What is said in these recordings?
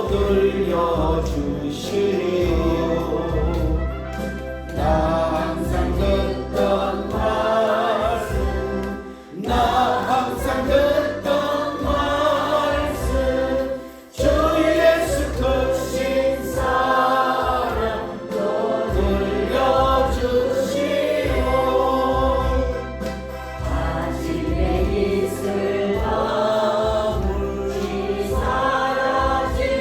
돌려주시리요. 나 항상 듣던 말씀, 나 항상 듣던 말씀, 주 예수 크신 사랑 또 돌려주시오. 아침에 이슬 나물이 사라짐까지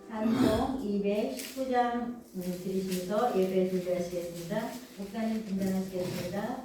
찬송 219장 들으시면서 예배 준비하시겠습니다. 목사님 분장하시겠습니다.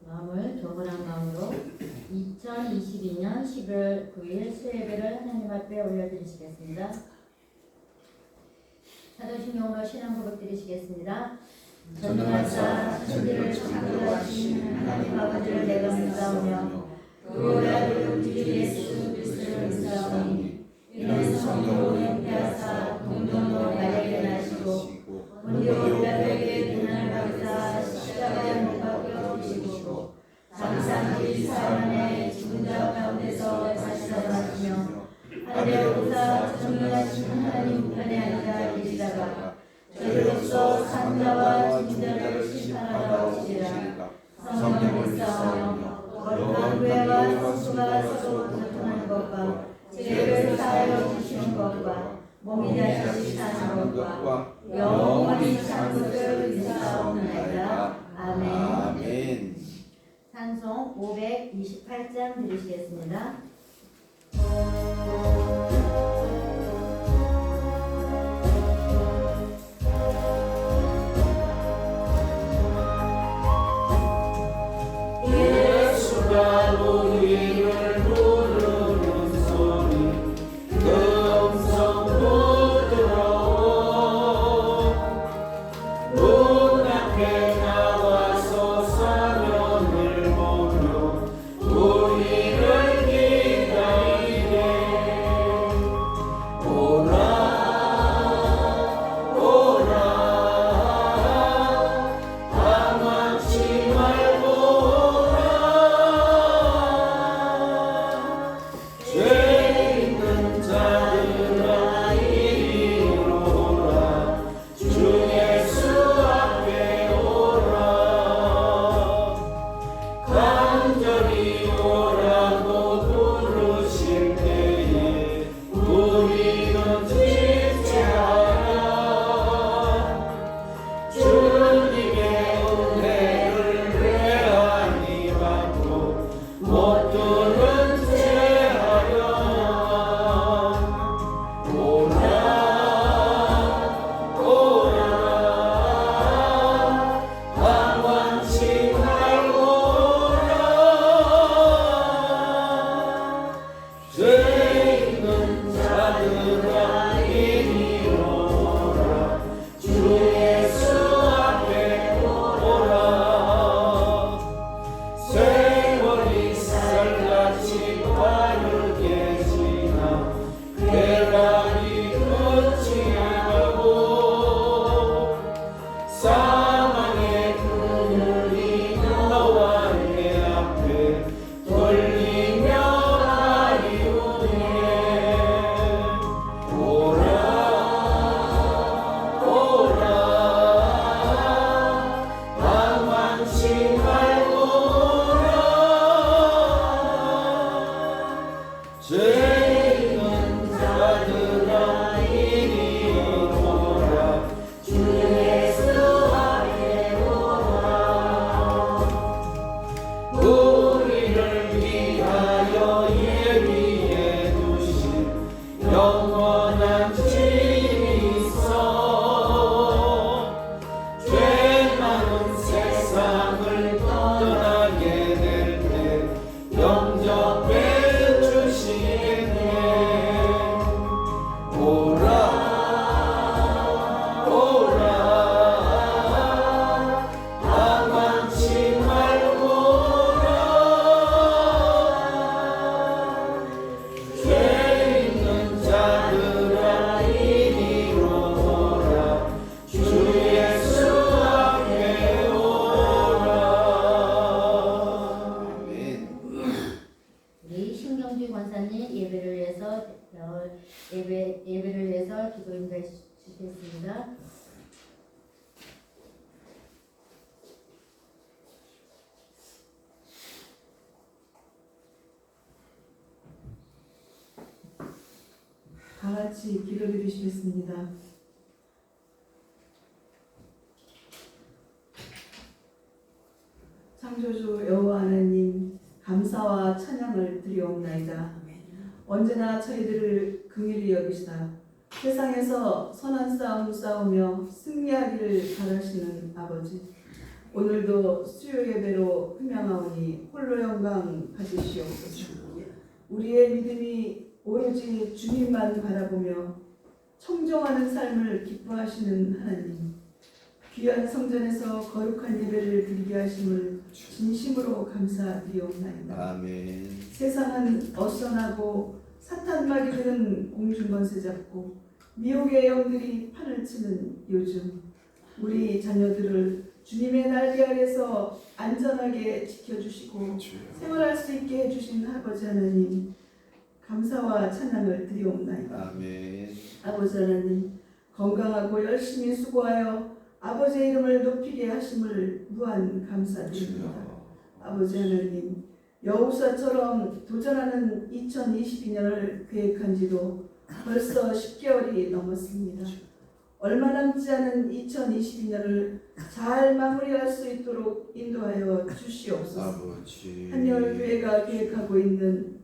마음을 조건한 마음으로 2022년 11월 9일 수예배를 하나님 앞에 올려드리시겠습니다. 사도신경으로 신앙고백 드리시겠습니다. 전능하사 천지를 창조하신 하나님 아버지를 내가 믿사오며 교회를 우리 예수 그리스도를 믿사오니 이는 성령으로 잉태하사 동정으로 나에게 나시고 본디오 빌라도에게 고난을 받으사 십자가에 못 박혀 죽으시고 장사기 사람의 죽은 자 가운데서 다시 살아나시며 하늘에 오르사 전능하신 하나님 우편에 앉아 계시다가 저희로서 산자와 진자를 심판하러 오시리라. 성령을 믿사오며 거룩한 교회와 성수가 서로 교통하는 것과 죄를 사하여 주시는 것과 몸이 다시 사는 것과 영원히 사는 것을 믿사옵나이다. 아멘. 찬송 528장 들으시겠습니다. 예수가 우리를 부르는 소리 그 음성 부드러워 눈앞에 나와서 사면을 보며 우리를 기다리네 죄 있는 자들아 이리 오라 주 예수 앞에 오라 우리를 위하여 예비해 두신 영원한 집이 있어 죄 많은 세상을 떠나게 될 때 영접해 주시겠네 오라 오라 나만치 말고 오라 죄 있는 자들아 이리로 오라 주 예수 앞에 오라 아멘. 우리 신경주 권사님 예배를 위해서 예배를 위해서 기도 인도해 주시겠습니다. 다 같이 기도드리시겠습니다. 창조주 여호와 하나님, 감사와 찬양을 드리옵나이다. 언제나 저희들을 긍휼히 여기시다 세상에서 선한 싸움 싸우며 승리하기를 바라시는 아버지, 오늘도 수요 예배로 흠양하오니 홀로 영광 받으시옵소서. 우리의 믿음이 오로지 주님만 바라보며 청정하는 삶을 기뻐하시는 하나님, 귀한 성전에서 거룩한 예배를 드리게 하심을 진심으로 감사드리옵나이다. 아멘. 세상은 어선하고 사탄막이 드는 공중권세 잡고 미혹의 영들이 판을 치는 요즘, 우리 자녀들을 주님의 날개 아래서 안전하게 지켜주시고 생활할 수 있게 해주신 아버지 하나님, 감사와 찬양을 드리옵나이다. 아멘. 아버지 하나님, 건강하고 열심히 수고하여 아버지의 이름을 높이게 하심을 무한 감사드립니다. 아버지 하나님, 여호수아처럼 도전하는 2022년을 계획한 지도 벌써 10개월이 넘었습니다. 얼마 남지 않은 2022년을 잘 마무리할 수 있도록 인도하여 주시옵소서. 아버지. 한열교회가 계획하고 있는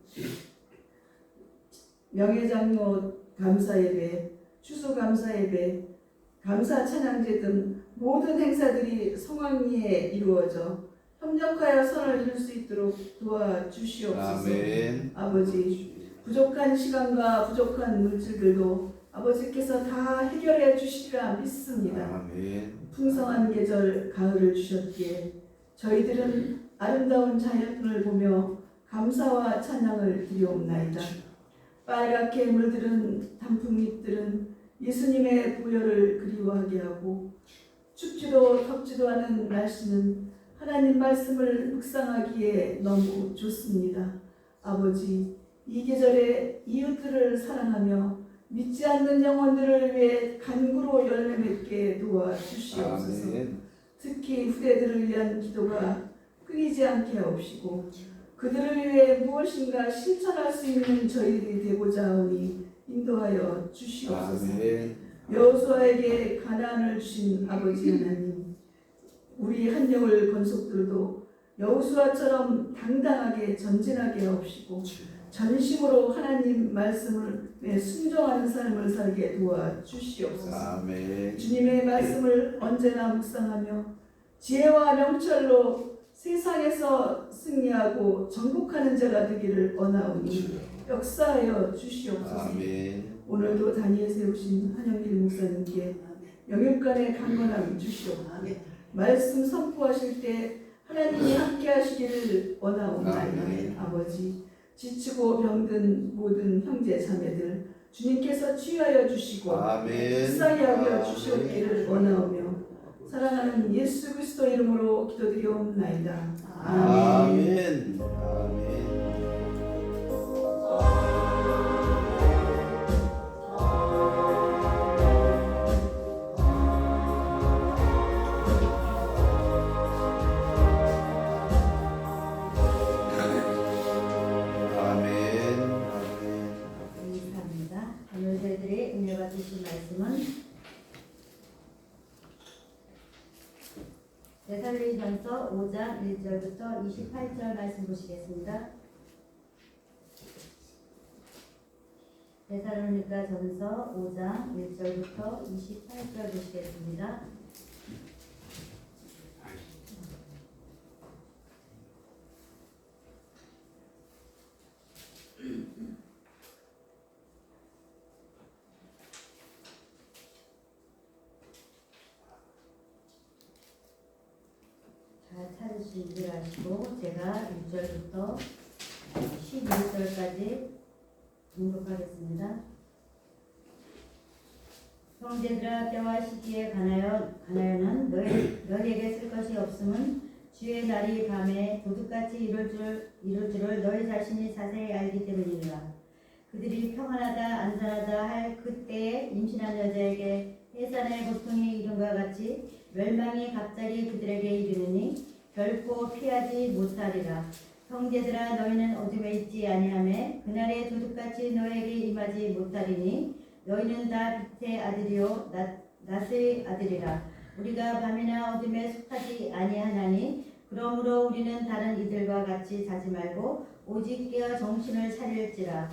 명예장로 감사예배, 추수감사예배, 감사 찬양제 등 모든 행사들이 성황리에 이루어져 협력하여 선을 이룰 수 있도록 도와주시옵소서. 아멘. 아버지, 부족한 시간과 부족한 물질들도 아버지께서 다 해결해 주시리라 믿습니다. 아멘. 풍성한 계절 가을을 주셨기에 저희들은 아름다운 자연을 보며 감사와 찬양을 드리옵나이다. 빨갛게 물들은 단풍잎들은 예수님의 보혈을 그리워하게 하고, 춥지도 덥지도 않은 날씨는 하나님 말씀을 묵상하기에 너무 좋습니다. 아버지, 이 계절에 이웃들을 사랑하며 믿지 않는 영혼들을 위해 간구로 열매 맺게 도와주시옵소서. 아멘. 특히 후대들을 위한 기도가 끊이지 않게 하옵시고, 그들을 위해 무엇인가 실천할 수 있는 저희들이 되고자 하오니 인도하여 주시옵소서. 아멘. 여호수아에게 가나안을 주신 아버지 하나님, 우리 한영을 건속들도 여호수아처럼 당당하게 전진하게 하옵시고, 전심으로 하나님 말씀을 순종하는 삶을 살게 도와주시옵소서. 아멘. 주님의 말씀을 언제나 묵상하며 지혜와 명철로 세상에서 승리하고 정복하는 자가 되기를 원하오니 역사하여 주시옵소서. 아멘. 오늘도 다니엘 세우신 한영길 목사님께 영육간의 강건함 주시옵소서. 말씀 선포하실 때 하나님이 함께 하시기를 원하옵나이다. 아멘. 아버지, 지치고 병든 모든 형제 자매들 주님께서 치유하여 주시고 아멘. 불쌍히 여겨 주시옵기를 원하오며 사랑하는 예수 그리스도 이름으로 기도드리옵나이다. 아멘. 아멘. 아멘. 아멘. 아멘. 데살로니가전서 5장 1절부터 28절 말씀 보시겠습니다. 데살로니가전서 5장 1절부터 28절 보시겠습니다. 잘 찾으시길 하시고 제가 6절부터 11절까지 공독하겠습니다. 형제들아 때와 시기에 관하여는 너희에게 쓸 것이 없음은 주의 날이 밤에 도둑같이 이룰 줄을 너희 자신이 자세히 알기 때문이라. 그들이 평안하다 안전하다 할 그때에 임신한 여자에게 해산의 고통이 이른과 같이 멸망이 갑자기 그들에게 이르느니 결코 피하지 못하리라. 형제들아 너희는 어둠에 있지 아니하매 그날에 도둑같이 너희에게 임하지 못하리니 너희는 다 빛의 아들이요 낮의 아들이라. 우리가 밤이나 어둠에 속하지 아니하나니 그러므로 우리는 다른 이들과 같이 자지 말고 오직 깨어 정신을 차릴지라.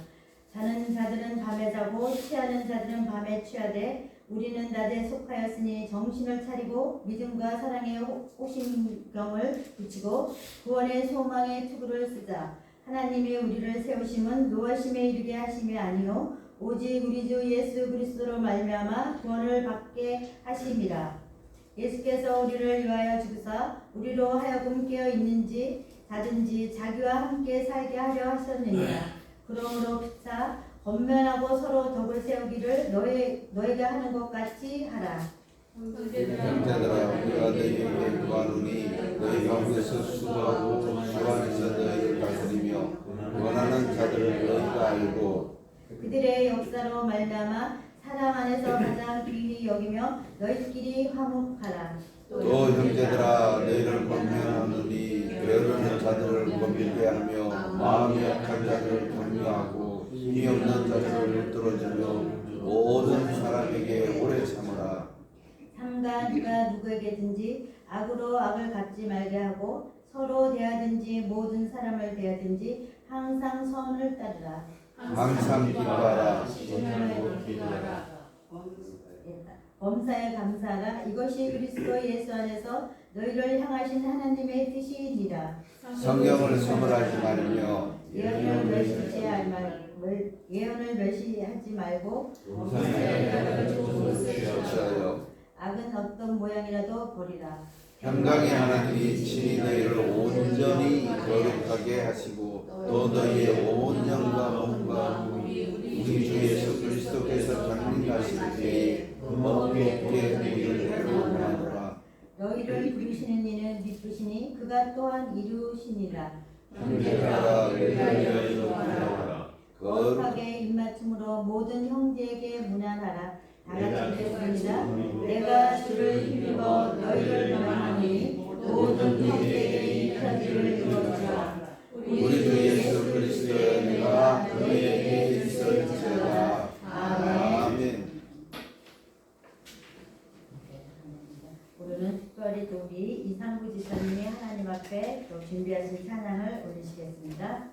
자는 자들은 밤에 자고 취하는 자들은 밤에 취하되 우리는 낮에 속하였으니 정신을 차리고 믿음과 사랑의 호심경을 붙이고 구원의 소망의 투구를 쓰자. 하나님이 우리를 세우심은 노하심에 이르게 하심이 아니요 오직 우리 주 예수 그리스도로 말미암아 구원을 받게 하심이라. 예수께서 우리를 위하여 죽으사 우리로 하여금 깨어 있는지 자든지 자기와 함께 살게 하려 하셨느니라. 그러므로 피차 권면하고 서로 덕을 세우기를 너희가 하는 것 같이 하라. 형제들아 우리가 너희에게 구하노니 너희 가운데서 수고하고 주 안에서 너희를 다스리며 원하는 자들을 너희가 알고 그들의 역사로 말미암아 사랑 안에서 가장 귀히 여기며 너희끼리 화목하라. 또 형제들아 너희를 권면하노니 게으르는 자들을 건빌게 하며 마음이 약한 자들을 격려하고 힘이 없는 자들을 붙들어주며 모든 사람에게 오래 참으라. 삼가 누가 누구에게든지 악으로 악을 갚지 말게 하고 서로 대하든지 모든 사람을 대하든지 항상 선을 따르라. 항상 기뻐하라. 범사에 감사하라. 이것이 그리스도 예수 안에서 너희를 향하신 하나님의 뜻이니라. 성경을 소멸하지 말며 예언을 멸시하지 말고 없어요. 악은 어떤 모양이라도 버리라. 평강의 하나님이 친히 너희를 온전히 거룩하게 하시고 또 너희의 온 영과 몸과 우리 주 예수 그리스도께서 장림하실 때에 먹게 우리를 내려오노라. 너희를 부르시는 이는 믿으시니 그가 또한 이루시니라. 형제들아 너희를 구하라. 거룩하게 입맞춤으로 모든 형제에게 문안하라. 다같이 읽겠습니다. 내가 주를 힘입어 너희를 명하노니 모든 형제에게 이 편지를 읽어주라. 우리 주 예수 그리스도의 은혜가 너희에게 있을지어다. 아멘. 오늘은 특별히 또 우리 이상구 지사님이 하나님 앞에 또 준비하신 찬양을 올리시겠습니다.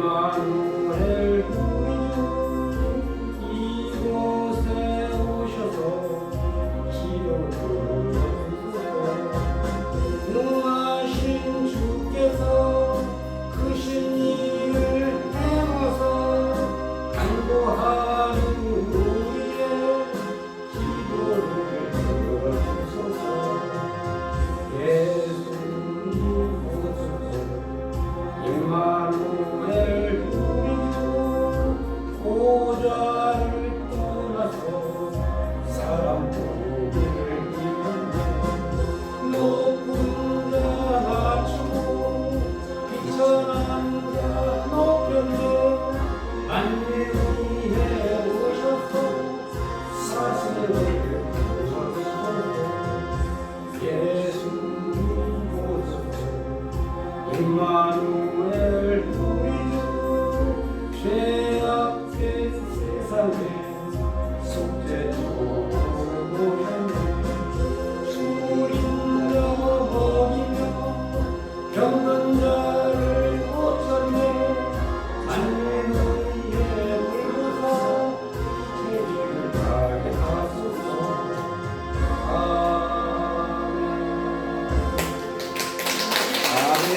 임마누엘 구주 속죄주고 수린 넘어 먹이며 병든 자를 고쳤네 잔인의 불러서 죄를 가게 하소서. 아멘. 아멘.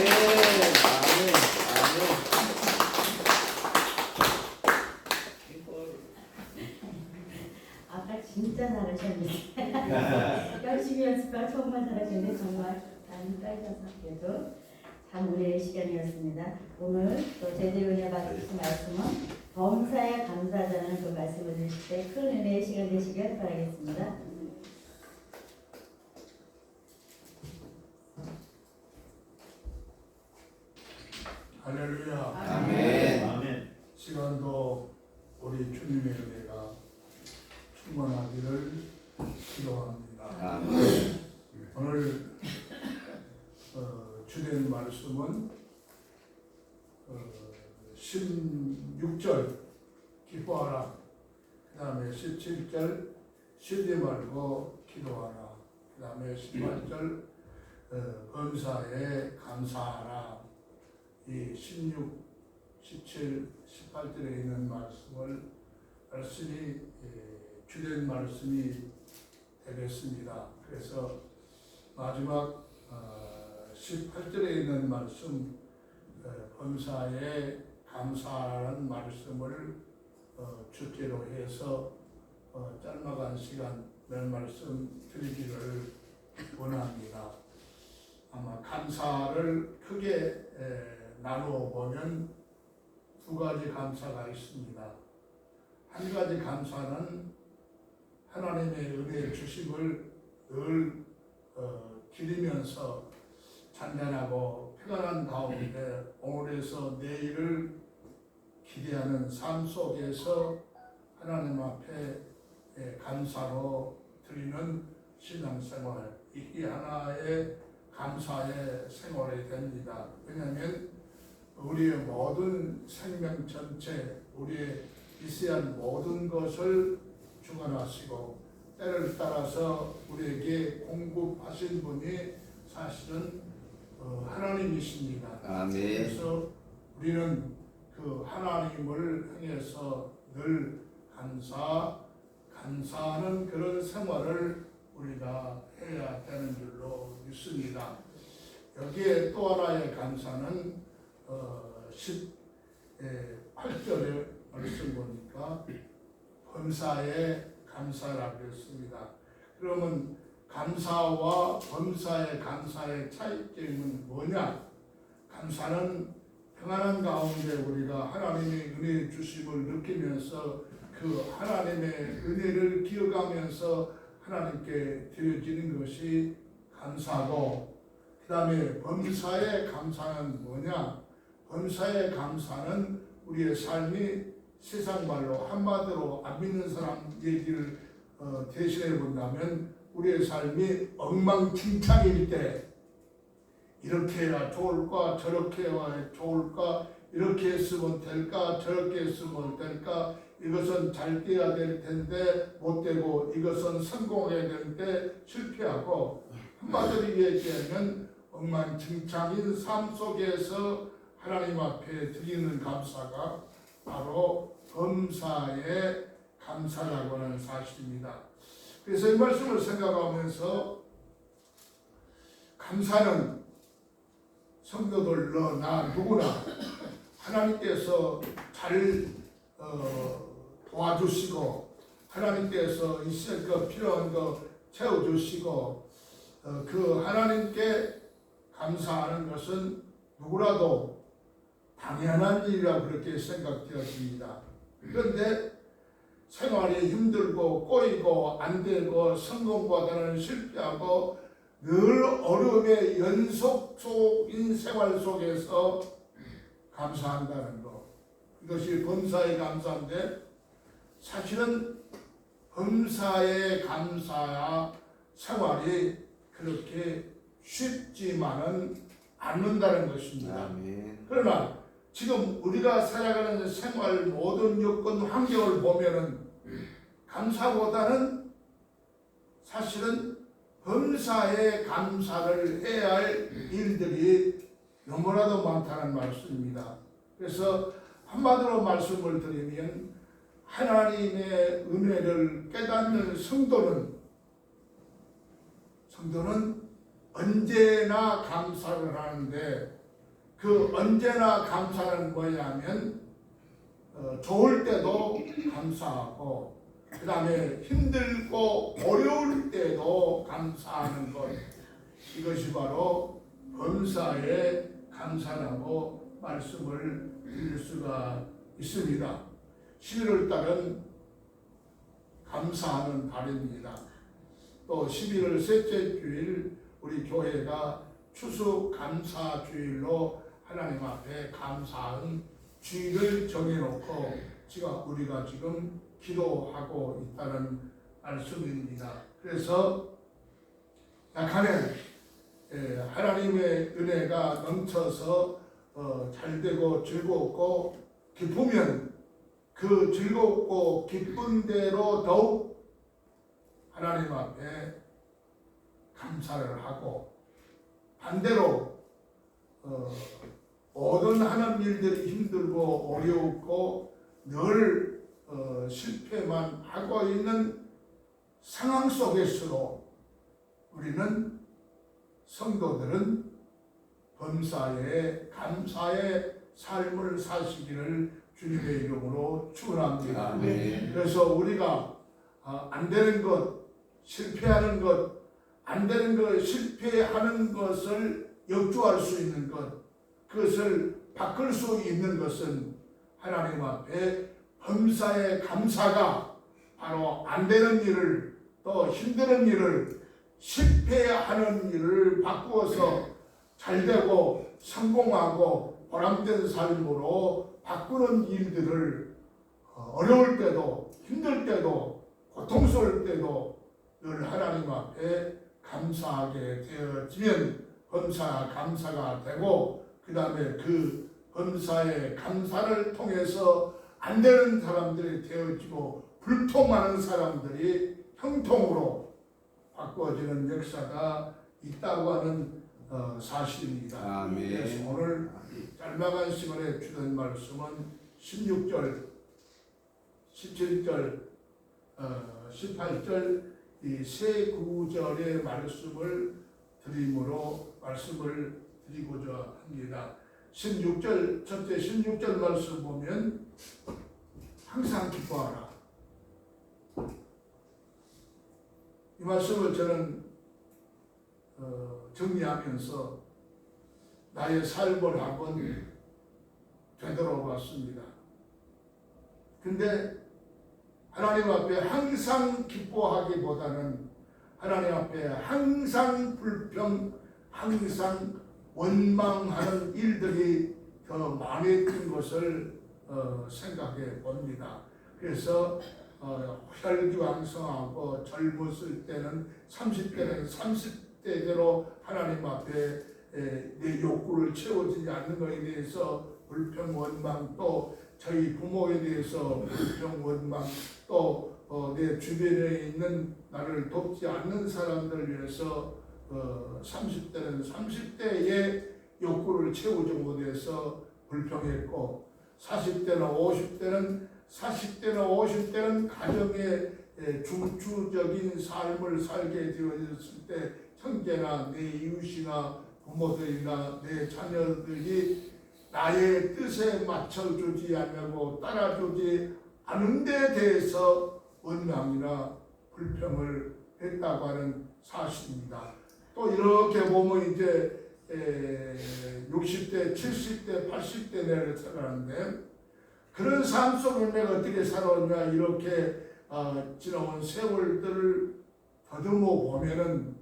아까 진짜 잘하셨는데 열심히 연습하 정말 잘하셨는데 정말 많이 따셔서 그래도 참 은혜의 시간이었습니다. 오늘 또 제대로 은혜 받으신 말씀은 범사에 감사하다는 그 말씀을 드실 때 큰 은혜의 시간 되시길 바라겠습니다. 할렐루야. 아멘. 시간도 우리 주님의 은혜가 충만하기를 기도합니다. 아멘. 오늘 주된 말씀은 16절 기뻐하라, 그 다음에 17절 쉬지 말고 기도하라, 그 다음에 18절 범사에 감사하라. 이 16, 17, 18절에 있는 말씀이 주된 말씀이 되겠습니다. 그래서 마지막 18절에 있는 말씀 범사에 감사하라는 말씀을 주제로 해서 짤막한 시간 몇 말씀 드리기를 원합니다. 아마 감사를 크게 나누어 보면 두 가지 감사가 있습니다. 한 가지 감사는 하나님의 은혜 주심을 늘 기리면서 잔잔하고 평안한 가운데 오늘에서 내일을 기대하는 삶 속에서 하나님 앞에 감사로 드리는 신앙생활, 이게 하나의 감사의 생활이 됩니다. 왜냐하면 우리의 모든 생명 전체, 우리의 있어야 할 모든 것을 주관하시고 때를 따라서 우리에게 공급하신 분이 사실은 하나님이십니다. 아멘. 그래서 우리는 그 하나님을 향해서 늘 감사하는 그런 생활을 우리가 해야 되는 줄로 믿습니다. 여기에 또 하나의 감사는 18절의 말씀 보니까 범사에 감사라고 했습니다. 그러면 감사와 범사의 감사의 차이점은 뭐냐? 감사는 평안한 가운데 우리가 하나님의 은혜 주심을 느끼면서 그 하나님의 은혜를 기억하면서 하나님께 드려지는 것이 감사고, 그 다음에 범사의 감사는 뭐냐? 범사의 감사는 우리의 삶이 세상 말로 한마디로 안 믿는 사람 얘기를 대신해 본다면 우리의 삶이 엉망진창일 때 이렇게 해야 좋을까, 저렇게 해야 좋을까, 이렇게 했으면 될까, 저렇게 했으면 될까, 이것은 잘 돼야 될 텐데 못 되고, 이것은 성공해야 되는데 실패하고, 한마디로 얘기하면 엉망진창인 삶 속에서 하나님 앞에 드리는 감사가 바로 범사의 감사라고 하는 사실입니다. 그래서 이 말씀을 생각하면서 감사는 성도들 나 누구나 하나님께서 잘 도와주시고, 하나님께서 있을 것 필요한 거 채워주시고, 그 하나님께 감사하는 것은 누구라도 당연한 일이라고 그렇게 생각되었습니다. 그런데 생활이 힘들고 꼬이고 안 되고 성공보다는 실패하고 늘 어려움의 연속 속인 생활 속에서 감사한다는 것, 이것이 범사의 감사인데, 사실은 범사의 감사야 생활이 그렇게 쉽지만은 않는다는 것입니다. 아멘. 그러나 지금 우리가 살아가는 생활 모든 여건 환경을 보면은 감사보다는 사실은 범사에 감사를 해야 할 일들이 너무나도 많다는 말씀입니다. 그래서 한마디로 말씀을 드리면 하나님의 은혜를 깨닫는 성도는 언제나 감사를 하는데, 그 언제나 감사는 뭐냐면 좋을 때도 감사하고, 그 다음에 힘들고 어려울 때도 감사하는 것, 이것이 바로 범사에 감사라고 말씀을 드릴 수가 있습니다. 11월 달은 감사하는 달입니다. 또 11월 셋째 주일 우리 교회가 추수 감사 주일로 하나님 앞에 감사한 주일을 정해놓고 우리가 지금 기도하고 있다는 말씀입니다. 그래서 약간의 하나님의 은혜가 넘쳐서 잘되고 즐겁고 기쁘면 그 즐겁고 기쁜 대로 더욱 하나님 앞에 감사를 하고, 반대로 모든 하는 일들이 힘들고 어려웠고 늘 실패만 하고 있는 상황 속에서도 우리는 성도들은 범사에 감사의 삶을 사시기를 주님의 이름으로 축원합니다. 그래서 우리가 안 되는 것, 실패하는 것, 안 되는 것, 실패하는 것을 역주할 수 있는 것, 그것을 바꿀 수 있는 것은 하나님 앞에 범사의 감사가 바로 안 되는 일을, 또 힘드는 일을, 실패하는 일을 바꾸어서 잘되고 성공하고 보람된 삶으로 바꾸는 일들을 어려울 때도 힘들 때도 고통스러울 때도 늘 하나님 앞에 감사하게 되어지면 범사 감사가 되고, 그 다음에 그 범사의 감사를 통해서 안 되는 사람들이 되어지고 불통하는 사람들이 형통으로 바꿔지는 역사가 있다고 하는 사실입니다. 그래서 오늘 짤막한 시간에 주는 말씀은 16절, 17절, 18절 이 세 구절의 말씀을 드리고자 합니다. 16절, 첫째 16절 말씀 보면 항상 기뻐하라. 이 말씀을 저는 정리하면서 나의 삶을 한번 되돌아봤습니다. 근데 하나님 앞에 항상 기뻐하기보다는 하나님 앞에 항상 불평, 항상 원망하는 일들이 더 많았던 것을 생각해 봅니다. 그래서 혈기왕성하고 젊었을 때는 30대는 30대대로 하나님 앞에 내 욕구를 채워지지 않는 것에 대해서 불평, 원망, 또 저희 부모에 대해서 불평, 원망, 또 내 주변에 있는 나를 돕지 않는 사람들을 위해서 30대는 30대의 욕구를 채우지 못해서 불평했고, 40대나 50대는 가정의 중추적인 삶을 살게 되어졌을 때 형제나 내 이웃이나 부모들이나 내 자녀들이 나의 뜻에 맞춰주지 않고 따라주지 않은 데 대해서 원망이나 불평을 했다고 하는 사실입니다. 또 이렇게 보면 이제 60대, 70대, 80대 내를 살아가는데, 그런 삶 속을 내가 어떻게 살아왔냐, 이렇게 지나온 세월들을 더듬어 보면은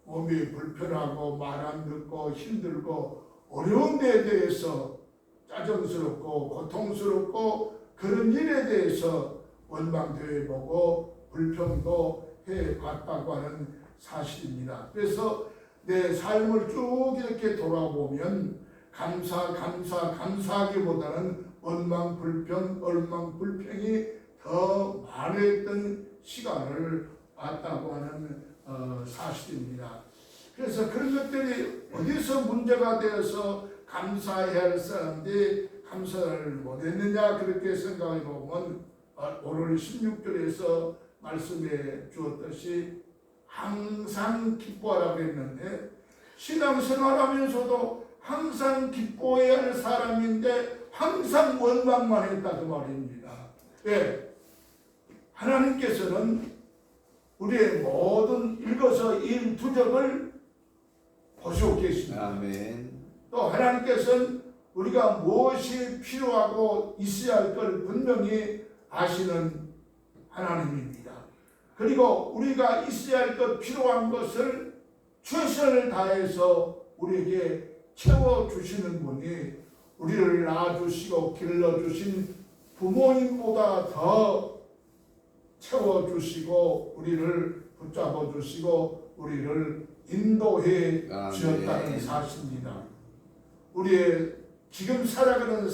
몸이 불편하고 말 안 듣고 힘들고 어려운 데에 대해서 짜증스럽고 고통스럽고 그런 일에 대해서 원망도 해보고 불평도 해봤다고 하는 사실입니다. 그래서 내 삶을 쭉 이렇게 돌아보면 감사하기보다는 원망, 불평, 얼망, 불평이 더 많았던 시간을 왔다고 하는 사실입니다. 그래서 그런 것들이 어디서 문제가 되어서 감사해야 할 사람들이 감사를 못했느냐 그렇게 생각해 보면 오늘 16절에서 말씀해 주었듯이 항상 기뻐하라고 했는데 신앙생활하면서도 항상 기뻐해야 할 사람인데 항상 원망만 했다 그 말입니다. 왜? 하나님께서는 우리의 모든 읽어서 일투적을 보시고 계십니다. 아멘. 또 하나님께서는 우리가 무엇이 필요하고 있어야 할 걸 분명히 아시는 하나님입니다. 그리고 우리가 있어야 할 것 필요한 것을 최선을 다해서 우리에게 채워주시는 분이 우리를 낳아주시고 길러주신 부모님보다 더 채워주시고 우리를 붙잡아주시고 우리를 인도해 주셨다는 사실입니다. 우리의 지금 살아가는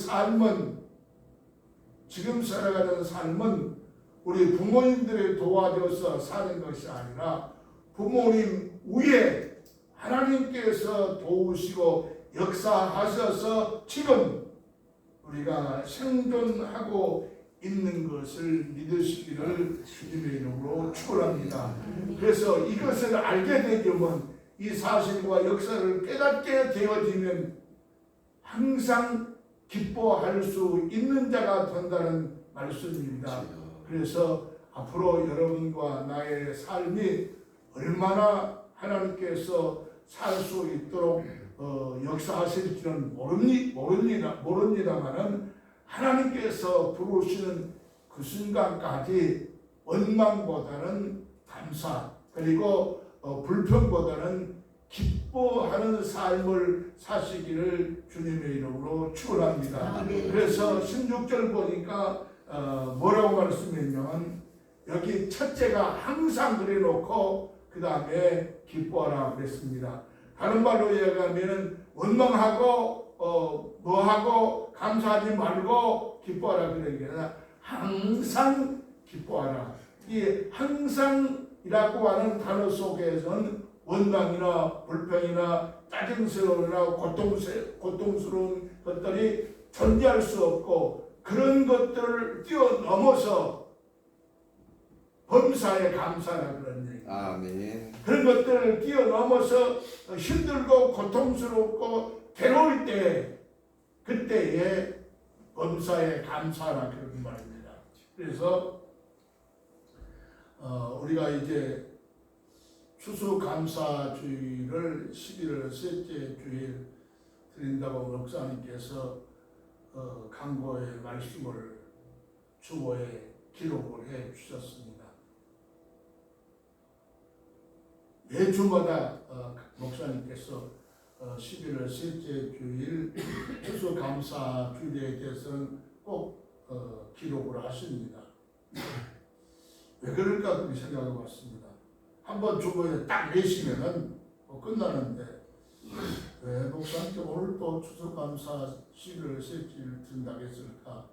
삶은 우리 부모님들의 도와줘서 사는 것이 아니라 부모님 위에 하나님께서 도우시고 역사하셔서 지금 우리가 생존하고 있는 것을 믿으시기를 주님의 이름으로 축원합니다. 그래서 이것을 알게 되면 이 사실과 역사를 깨닫게 되어지면 항상 기뻐할 수 있는 자가 된다는 말씀입니다. 그래서 앞으로 여러분과 나의 삶이 얼마나 하나님께서 살 수 있도록 역사하실지는 모릅니다만은 하나님께서 부르시는 그 순간까지 원망보다는 감사 그리고 불평보다는 기뻐하는 삶을 사시기를 주님의 이름으로 축원합니다. 그래서 16절 보니까 뭐라고 말씀했냐면 여기 첫째가 항상 그래놓고 그 다음에 기뻐하라 그랬습니다. 다른 말로 이야기하면 원망하고 뭐하고 감사하지 말고 기뻐하라 그런 게 아니라 항상 기뻐하라. 이 항상이라고 하는 단어 속에서는 원망이나 불평이나 짜증스러움이나 고통스러운 것들이 존재할 수 없고 그런 것들을 뛰어넘어서 범사에 감사라 그런 얘기. 아멘. 그런 것들을 뛰어넘어서 힘들고 고통스럽고 괴로울 때 그때에 범사에 감사라 그런 말입니다. 그래서 우리가 이제 추수감사주일을 11월 셋째 주일 드린다고 목사님께서 강보의 말씀을 주보에 기록을 해 주셨습니다. 매주마다 목사님께서 11월 셋째 주일 추수감사주일에 대해서는 꼭 기록을 하십니다. 왜 그럴까 그렇게 생각해 봤습니다. 한번 주보에 딱 내시면은 끝나는데 왜 목사님께 오늘 또 추수감사 11월 셋째 주일 드린다고 했을까?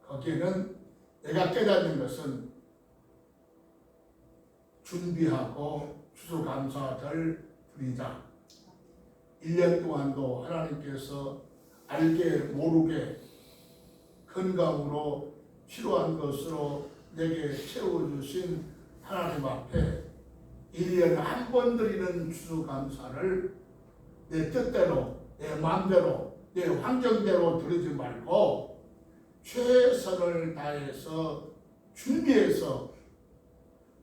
거기에는 내가 깨닫는 것은 준비하고 추수감사를 드리자. 1년 동안도 하나님께서 알게 모르게 건강으로 필요한 것으로 내게 채워주신 하나님 앞에 1년에 한 번 드리는 추수감사를 내 뜻대로 내 마음대로 내 환경대로 드리지 말고 최선을 다해서 준비해서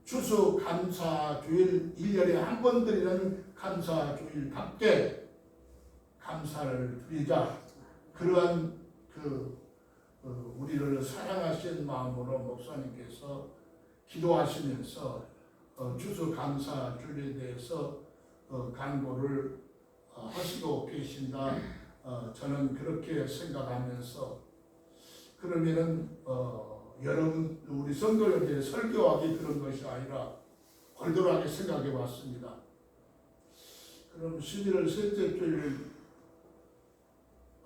추수감사주일 1년에 한 번 드리는 감사주일답게 감사를 드리자. 그러한 우리를 사랑하신 마음으로 목사님께서 기도하시면서 추수감사주일에 대해서 간구를 하시고 계신다. 저는 그렇게 생각하면서 그러면은 여러분 우리 성도에 대해 설교하기 그런 것이 아니라 골똘하게 생각해 봤습니다. 그럼 11월 셋째 주일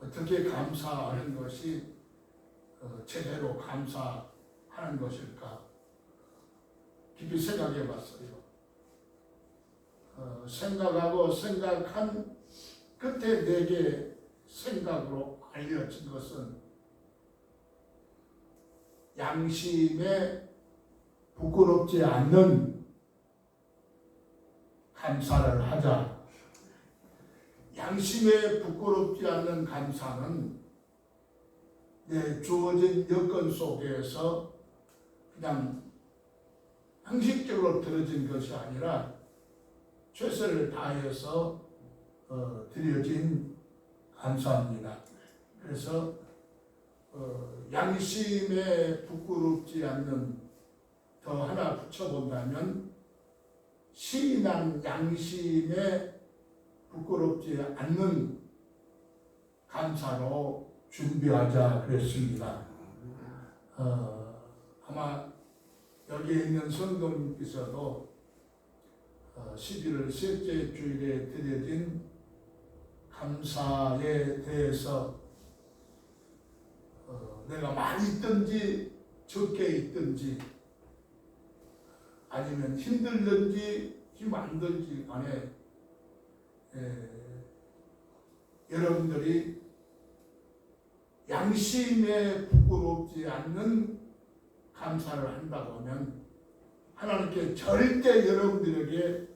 어떻게 감사하는 것이 제대로 감사하는 것일까? 이렇게 생각해 봤어요. 생각하고 생각한 끝에 내게 생각으로 알려진 것은 양심에 부끄럽지 않는 감사를 하자. 양심에 부끄럽지 않는 감사는 내 주어진 여건 속에서 그냥 형식적으로 들어진 것이 아니라 최선을 다해서 드려진 감사입니다. 그래서 양심에 부끄럽지 않는, 더 하나 붙여본다면 신앙 양심에 부끄럽지 않는 감사로 준비하자 그랬습니다. 아마 여기에 있는 성도님께서도 11월 셋째 주일에 드려진 감사에 대해서 내가 많이 있든지 적게 있든지 아니면 힘들든지 힘 안 들지 간에 여러분들이 양심에 부끄럽지 않는 감사를 한다고 하면 하나님께 절대 여러분들에게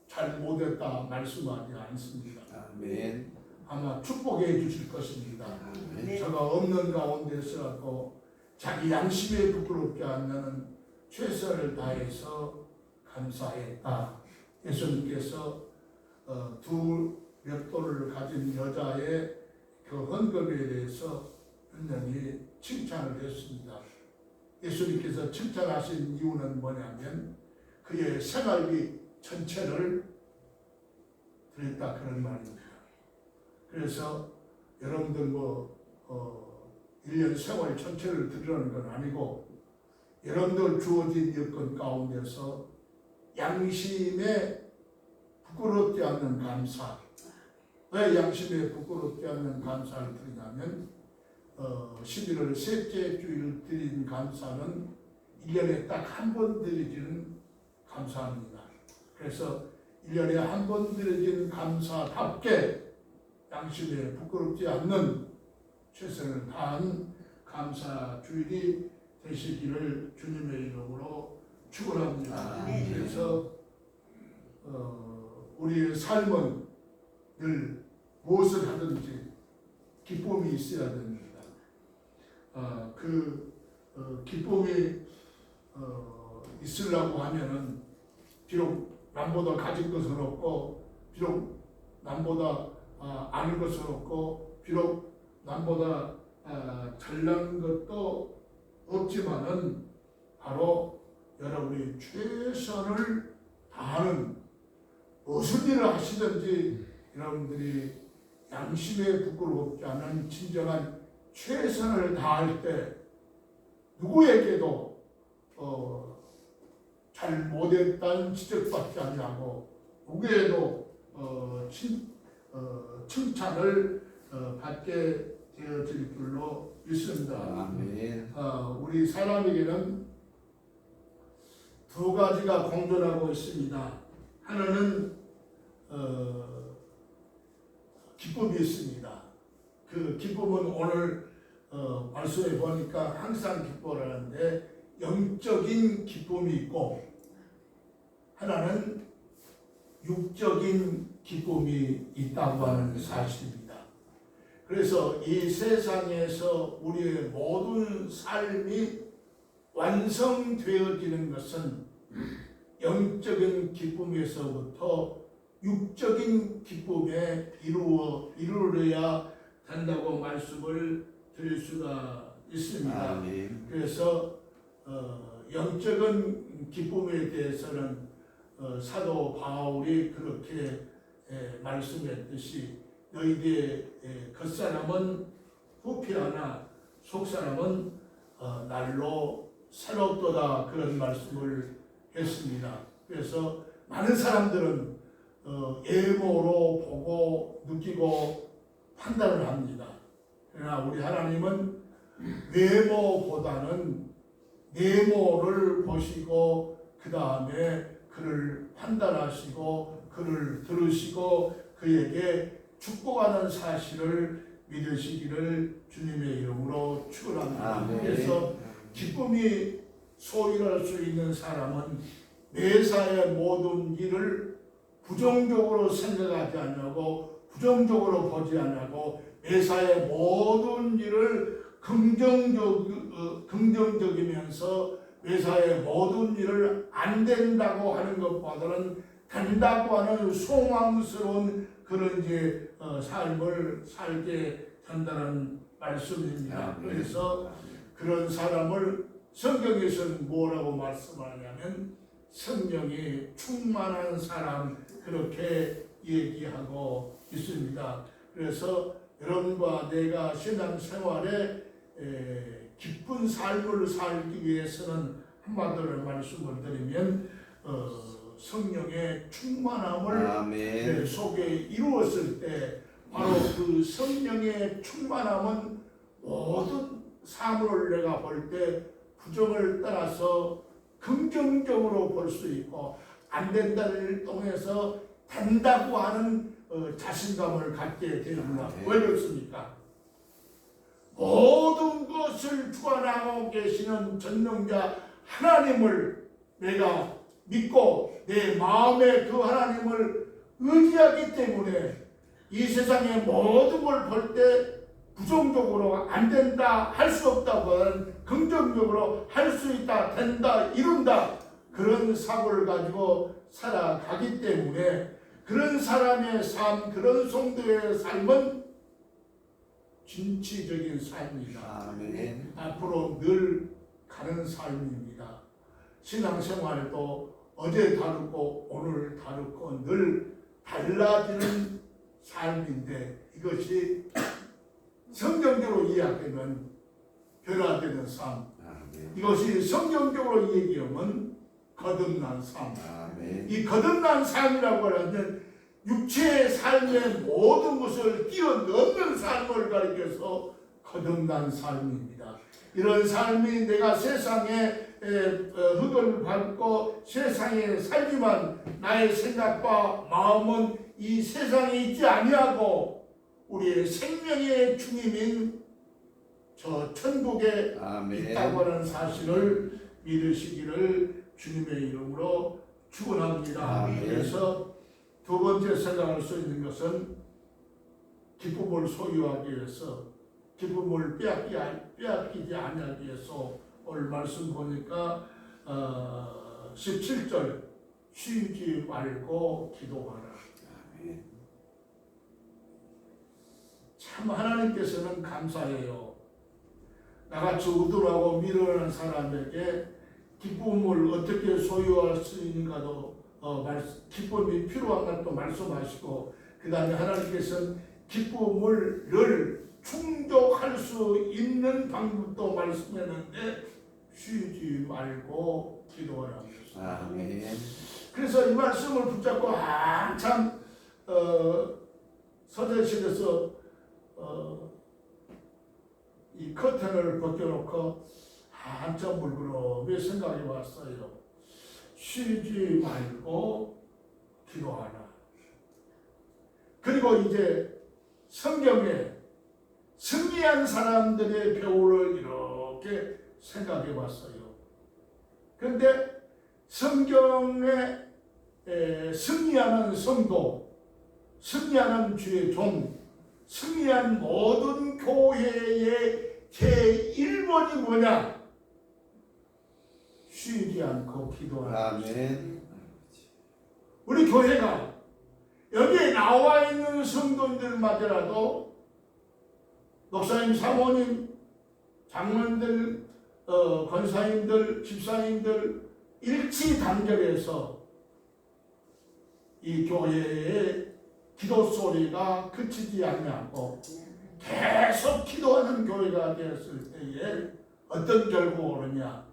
잘 못했다 말씀하지 않습니다. 아멘. 아마 축복해 주실 것입니다. 아멘. 저가 없는 가운데서라도 자기 양심에 부끄럽지 않는 최선을 다해서 감사했다. 예수님께서 두 멱돌을 가진 여자의 그 헌금에 대해서 분명히 칭찬을 했습니다. 예수님께서 칭찬하신 이유는 뭐냐면 그의 생활비 전체를 드렸다 그런 말입니다. 그래서 여러분들 1년 생활 전체를 드리는 건 아니고 여러분들 주어진 여건 가운데서 양심에 부끄럽지 않는 감사. 왜 양심에 부끄럽지 않는 감사를 드리냐면 11월 셋째 주일 드린 감사는 1년에 딱 한 번 드리지는 감사합니다. 그래서 1년에 한 번 드리진 감사답게 양심에 부끄럽지 않는 최선을 다한 감사 주일이 되시기를 주님의 이름으로 축원합니다. 그래서 우리의 삶은 늘 무엇을 하든지 기쁨이 있어야 됩니다. 기쁨이 있으려고 하면은 비록 남보다 가진 것은 없고 비록 남보다 아는 것은 없고 비록 남보다 잘난 것도 없지만은 바로 여러분이 최선을 다하는 무슨 일을 하시든지 여러분들이 양심에 부끄럽지 않은 진정한 최선을 다할 때 누구에게도 잘 못했다는 지적받지 아니하고 누구에도 칭찬을 받게 되어질 줄로 믿습니다. 아멘. 우리 사람에게는 두 가지가 공존하고 있습니다. 하나는 기쁨이 있습니다. 그 기쁨은 오늘 말씀에 보니까 항상 기뻐하는데 영적인 기쁨이 있고 하나는 육적인 기쁨이 있다고 하는 사실입니다. 그래서 이 세상에서 우리의 모든 삶이 완성되어지는 것은 영적인 기쁨에서부터 육적인 기쁨에 이루어야 된다고 말씀을 드릴 수가 있습니다. 아멘. 그래서 영적인 기쁨에 대해서는 사도 바울이 그렇게 말씀했듯이 너희들의 겉사람은 후피하나 속사람은 날로 새롭도다 그런 말씀을 했습니다. 그래서 많은 사람들은 예모로 보고 느끼고 판단을 합니다. 그러나 우리 하나님은 외모보다는 메모를 보시고 그 다음에 그를 판단하시고 그를 들으시고 그에게 축복하는 사실을 믿으시기를 주님의 이름으로 축원합니다. 아멘. 그래서 기쁨이 소유할 수 있는 사람은 매사의 모든 일을 부정적으로 생각하지 않고 부정적으로 보지 않고 매사의 모든 일을 긍정적이면서 매사의 모든 일을 안 된다고 하는 것보다는 된다고 하는 소망스러운 그런 이제 삶을 살게 된다는 말씀입니다. 그래서 그런 사람을 성경에서는 뭐라고 말씀하냐면 성령이 충만한 사람 그렇게 얘기하고 있습니다. 그래서 여러분과 내가 신앙생활에 기쁜 삶을 살기 위해서는 한마디로 말씀을 드리면 성령의 충만함을 내 속에 이루었을 때 바로 그 성령의 충만함은 모든 사물을 내가 볼 때 부정을 떠나서 긍정적으로 볼 수 있고 안 된다를 통해서 된다고 하는 자신감을 갖게 됩니다. 왜 그렇습니까? 모든 것을 주관하고 계시는 전능자 하나님을 내가 믿고 내 마음에 그 하나님을 의지하기 때문에 이 세상의 모든 걸 볼 때 부정적으로 안 된다, 할 수 없다고 하는 긍정적으로 할 수 있다, 된다, 이룬다 그런 사고를 가지고 살아가기 때문에 그런 사람의 삶, 그런 성도의 삶은 진취적인 삶이다. 아멘. 앞으로 늘 가는 삶입니다. 신앙생활도 어제 다르고 오늘 다르고 늘 달라지는 삶인데 이것이 성경적으로 이야기하면 변화되는 삶. 이것이 성경적으로 얘기하면 거듭난 삶. 이 거듭난 삶이라고 하면 육체의 삶의 모든 것을 뛰어넘는 삶을 가리켜서 거듭난 삶입니다. 이런 삶이 내가 세상에 흙을 밟고 세상에 살지만 나의 생각과 마음은 이 세상에 있지 아니하고 우리의 생명의 주님인 저 천국에 있다고 하는 사실을 믿으시기를 주님의 이름으로 축원합니다. 그래서 두 번째 생각할 수 있는 것은 기쁨을 소유하기 위해서 기쁨을 빼앗기지 않기 위해서 오늘 말씀 보니까 17절 쉬지 말고 기도하라. 참 하나님께서는 감사해요. 나같이 우둔하고 미련한 사람에게 기쁨을 어떻게 소유할 수 있는가도 기쁨이 필요한 것도 말씀하시고 그 다음에 하나님께서는 기쁨을 늘 충족할 수 있는 방법도 말씀했는데 쉬지 말고 기도하라고 했습니다. 그래서 이 말씀을 붙잡고 한참 서재실에서 이 커튼을 벗겨놓고 한참 물그러미 생각이 왔어요. 쉬지 말고 기도하라. 그리고 이제 성경에 승리한 사람들의 배우를 이렇게 생각해 봤어요. 그런데 성경에 승리하는 성도, 승리하는 주의 종, 승리한 모든 교회의 제1번이 뭐냐? 쉬지 않고 기도하라. 우리 교회가 여기에 나와 있는 성도들마저라도 목사님, 사모님, 장로님들, 권사님들, 집사님들 일치단결해서 이 교회의 기도 소리가 그치지 않냐고 계속 기도하는 교회가 되었을 때에 어떤 결과가 오느냐?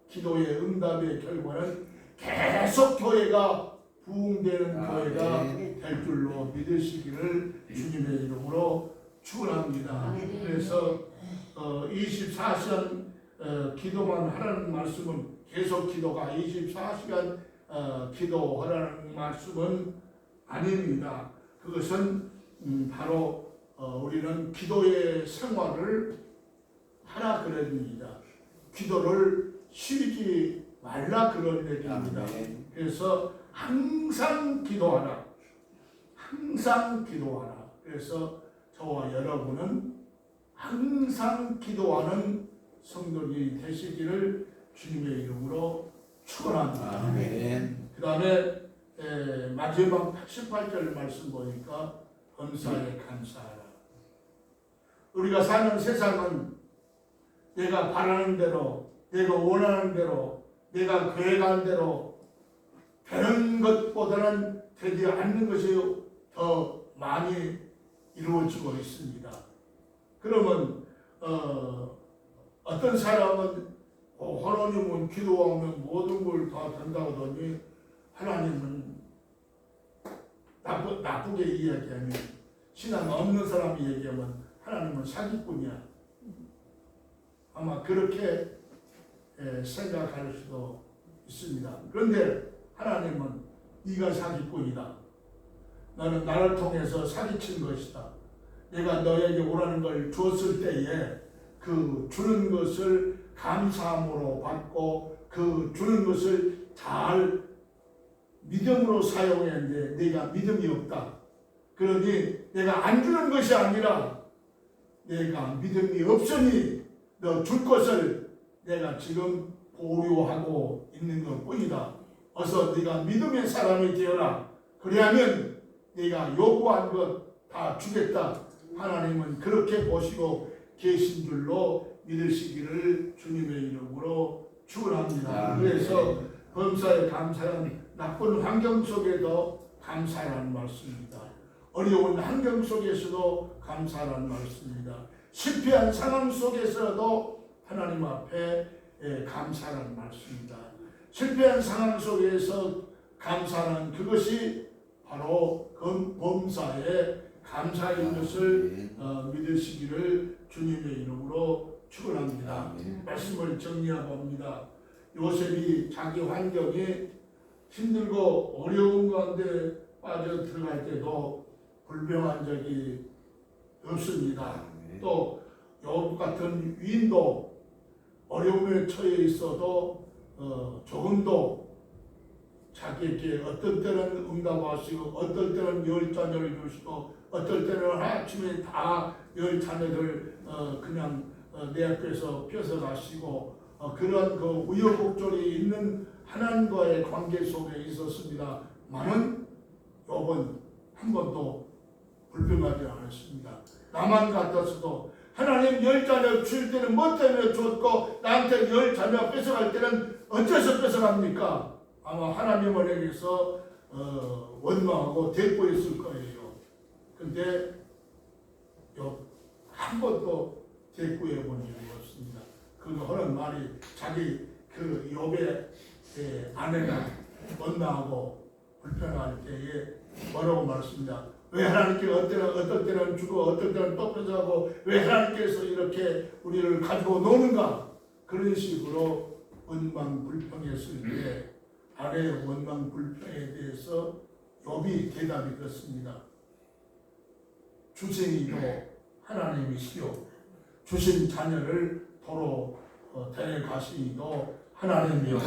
기도의 응답의 결과는 계속 교회가 부흥되는 교회가 될 줄로 믿으시기를 주님의 이름으로 축원합니다. 그래서 24편 기도만 하라는 말씀은 계속 기도가 24시간 기도하라는 말씀은 아닙니다. 그것은 바로 우리는 기도의 생활을 하라 그럽니다. 기도를 쉬지 말라 그런 얘기입니다. 아멘. 그래서 항상 기도하라. 항상 기도하라. 그래서 저와 여러분은 항상 기도하는 성도들이 되시기를 주님의 이름으로 축원합니다. 아멘. 그 다음에 마지막 88절 말씀 보니까 범사에 감사하라. 우리가 사는 세상은 내가 바라는 대로, 내가 원하는 대로, 내가 계획한 대로 되는 것보다는 되지 않는 것이 더 많이 이루어지고 있습니다. 그러면 어떤 사람은 하나님은 기도하면 모든 걸 다 된다고 하더니 하나님은 나쁘게 이야기하면, 신앙 없는 사람이 얘기하면 하나님은 사기꾼이야. 아마 그렇게 생각할 수도 있습니다. 그런데 하나님은 네가 사기꾼이다. 너는 나를 통해서 사기친 것이다. 내가 너에게 원하는 걸 줬을 때에 그 주는 것을 감사함으로 받고 그 주는 것을 잘 믿음으로 사용했는데 네가 믿음이 없다. 그러니 내가 안 주는 것이 아니라 내가 믿음이 없으니 너 줄 것을 내가 지금 보류하고 있는 것 뿐이다. 어서 네가 믿음의 사람이 되어라. 그리하면 네가 요구한 것 다 주겠다. 하나님은 그렇게 보시고 계신 줄로 믿으시기를 주님의 이름으로 축원합니다. 그래서 범사에 감사는 나쁜 환경 속에도 감사라는 말씀입니다. 어려운 환경 속에서도 감사라는 말씀입니다. 실패한 상황 속에서도 하나님 앞에 감사라는 말씀입니다. 실패한 상황 속에서 감사는 그것이 바로 범사에 감사인 것을 믿으시기를 주님의 이름으로 축원합니다. 말씀을 정리해 봅니다. 요셉이 자기 환경이 힘들고 어려운 가운데 빠져 들어갈 때도 불평한 적이 없습니다. 또 욥 같은 위인도 어려움에 처해 있어도 조금도 자기에게 어떤 때는 응답하시고 어떨 때는 열 자녀를 주시고 어떨 때는 아침에 다 열 자녀들 그냥 내 앞에서 뺏어가시고 그런 그 우여곡절이 있는 하나님과의 관계 속에 있었습니다. 많은 욥은 한 번도 불평하지 않았습니다. 나만 같았어도 하나님 열 자녀 줄 때는 뭐 때문에 줬고 나한테 열 자녀 뺏어갈 때는 어째서 뺏어갑니까? 아마 하나님에게서 원망하고 대꾸했을 거예요. 근데 한 번도 대꾸해 본 적이 없습니다. 그거 하는 말이 자기 그 욥의 아내가 원망하고 불평할 때에 뭐라고 말씀합니다. 왜 하나님께 어떨 때는 주고 어떨 때는 또 뺏어가고 왜 하나님께서 이렇게 우리를 가지고 노는가? 그런 식으로 원망 불평했을 때 아내의 원망 불평에 대해서 욥이 대답이 그렇습니다. 주생이도 하나님이시요 주신 자녀를 도로 데려가시니도 하나님이요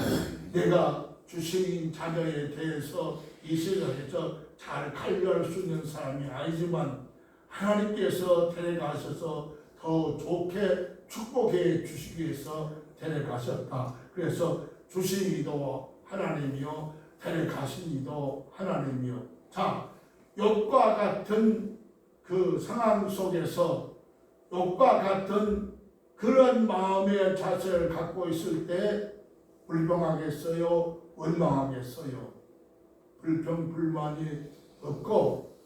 내가 주신 자녀에 대해서 이 세상에서 잘 관리할 수 있는 사람이 아니지만 하나님께서 데려가셔서 더 좋게 축복해 주시기 위해서 데려가셨다. 그래서 주신 이도 하나님이요 데려가신 이도 하나님이요. 자, 욥과 같은 그 상황 속에서 욥과 같은 그런 마음의 자세를 갖고 있을 때 불평하겠어요? 원망하겠어요? 불평 불만이 없고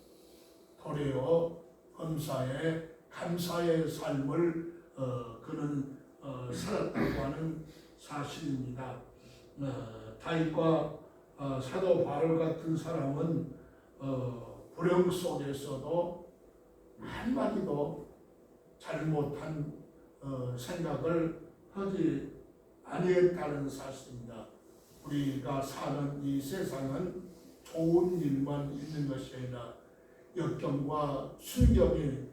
도리어 범사에 감사의 삶을 그는 살았다고 하는 사실입니다. 다윗과 사도 바울 같은 사람은 불행 속에서도 한마디도 잘못한 생각을 하지 아니했다는 사실입니다. 우리가 사는 이 세상은 좋은 일만 있는 것이 아니라 역경과 순경이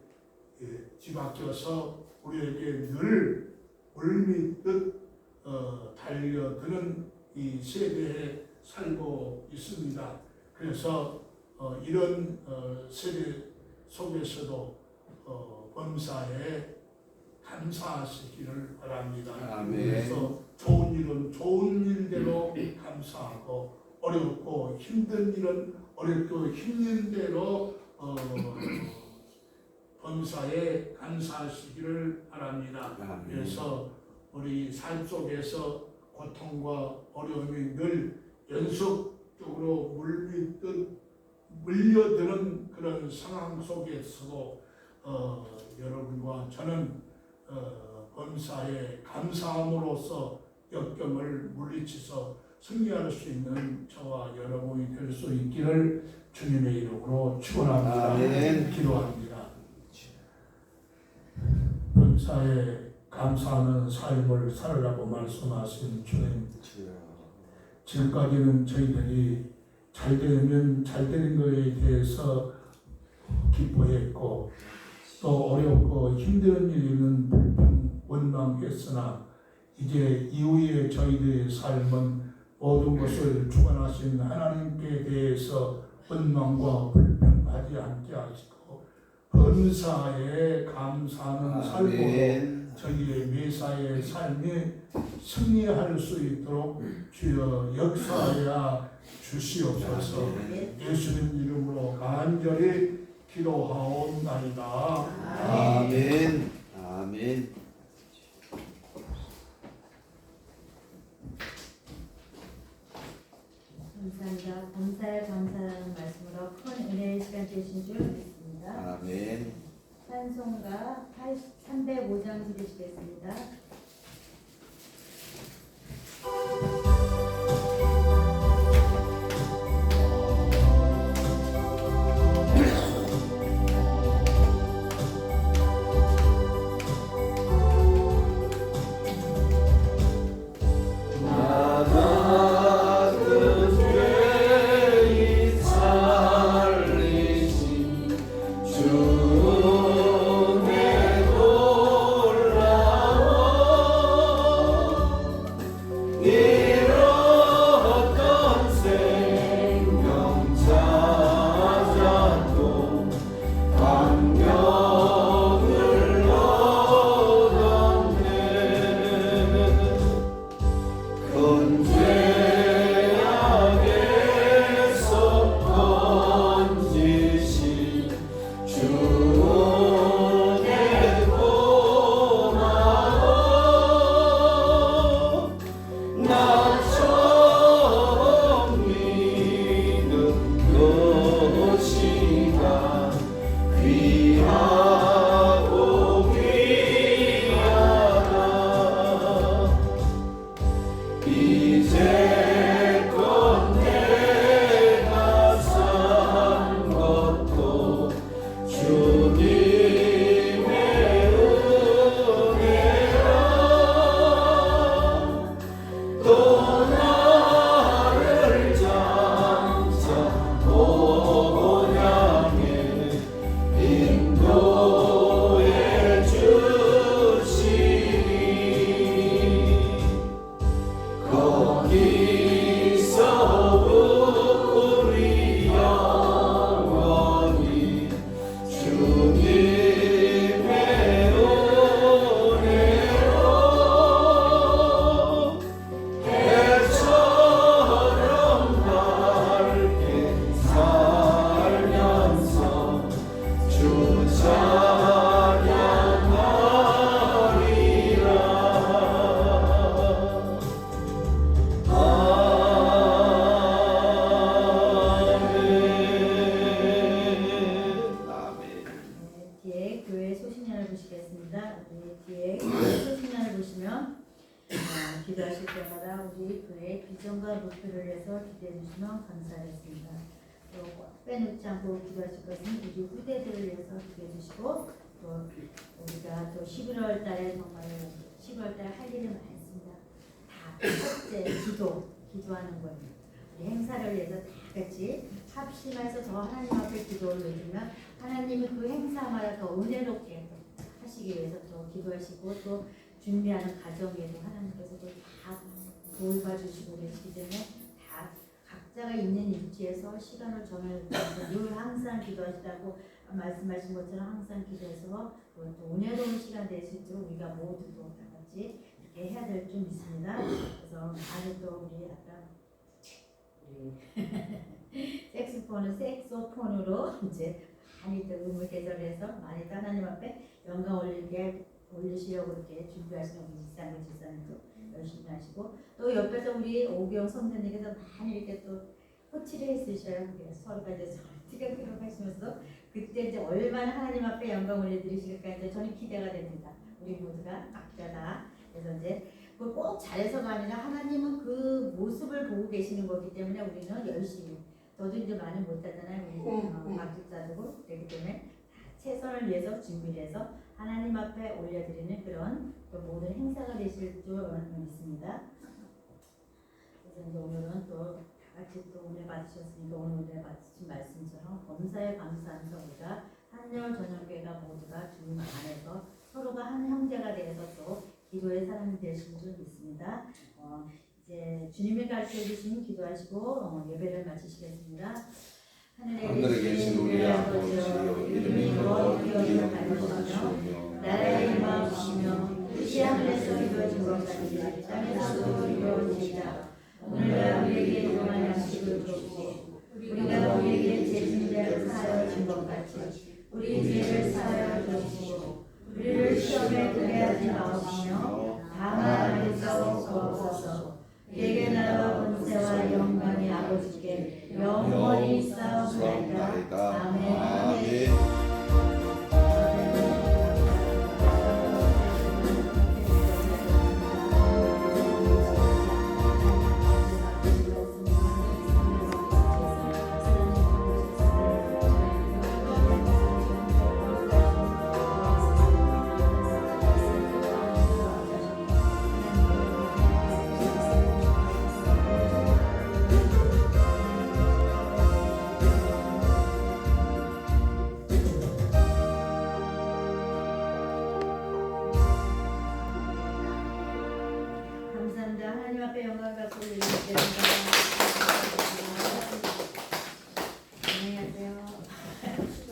뒤바뀌어서 우리에게 늘 물밀듯 달려드는 이 세대에 살고 있습니다. 그래서 이런 세대 속에서도 범사에 감사하시기를 바랍니다. 아멘. 그래서 좋은 일은 좋은 일대로 감사하고 어렵고 힘든 일은 어렵고 힘든 대로 범사에 감사하시기를 바랍니다. 아멘. 그래서 우리 삶 속에서 고통과 어려움이 늘 연속적으로 물려드는 그런 상황 속에서도 여러분과 저는 범사에 감사함으로써 역경을 물리치서 승리할 수 있는 저와 여러분이 될 수 있기를 주님의 이름으로 축원합니다. 아멘. 기도합니다. 범사에 감사하는 삶을 살으라고 말씀하신 주님, 지금까지는 저희들이 잘 되면 잘 되는 것에 대해서 기뻐했고 또 어렵고 힘든 일은 불평 원망했으나 이제 이후에 저희들의 삶은 모든 것을 주관하신 하나님께 대해서 원망과 불평하지 않게 하시고 범사에 감사하는 삶으로 아멘. 저희의 매사의 삶이 승리할 수 있도록 주여 역사하여 주시옵소서. 예수님 이름으로 간절히 기도하옵나이다. 아멘. 아멘. 감사합니다. 감사에 감사하는 말씀으로 큰 은혜의 시간 되신 줄 믿습니다. 아멘. 찬송가 305장 드리시겠습니다. 기도하실 때마다 우리 교회 비전과 목표를 위해서 기도해 주시면 감사하겠습니다. 또 빼놓지 않고 기도하실 것은 우리 후대들을 위해서 기도해 주시고 또 우리가 또 11월 달에 정말 11월 달에 할 일이 많습니다. 다 첫째 기도하는 거예요. 우리 행사를 위해서 다 같이 합심해서 저 하나님 앞에 기도를 올리면 하나님은 그 행사마다 더 은혜롭게 하시기 위해서 또 기도하시고 또 준비하는 과정에도 하나님께서 다 도와주시고 계시기 때문에 다 각자가 있는 위치에서 시간을 정해서 늘 항상 기도하시라고 말씀하신 것처럼 항상 기도해서 또 은혜로운 시간 될 수 있도록 우리가 모두도 다 같이 이렇게 해야 될 줄 믿습니다. 그래서 많이 또 우리 아까 우리 색소폰으로 이제 많이 또 음을 개설해서 많이 또 하나님 앞에 영광 올리시려고 이렇게 준비하시는 우리 지사님도 열심히 하시고 또 옆에서 우리 오경 선생님께서 많이 이렇게 또 호치를 해주셔요. 서로가 이제 티격태격 하시면서 그때 이제 얼마나 하나님 앞에 영광 올려드리실까 이제 저는 기대가 됩니다. 우리 모두가 각자 다. 그래서 이제 꼭 잘해서가 아니라 하나님은 그 모습을 보고 계시는 거기 때문에 우리는 열심히 저도 이제 많이 못하잖아요. 우리 박직자들고 그렇기 때문에 최선을 위해서 준비를 해서 하나님 앞에 올려드리는 그런 또 모든 행사가 되실 줄 믿습니다. 그래서 이제 오늘은 또 다 같이 또 은혜 받으셨으니까 오늘 은혜 받으신 말씀처럼 범사에 감사하면서 우리가 한열 전역교회가 모두가 주님 안에서 서로가 한 형제가 되어서 또 기도의 사람이 되실 줄 믿습니다. 이제 주님이 가르쳐 주신 기도하시고 예배를 마치시겠습니다. 하늘에 계신 우리 아버지여 이름이 거룩히 여겨주시며 나라의 임하옵시며 뜻이 하늘에서 이루어진 것 같이 땅에서도 이루어지이다. 오늘날 우리에게 일용할 양식을 주옵시고 우리가 우리에게 죄진 자를 사하여 준 것 같이 우리 죄를 사하여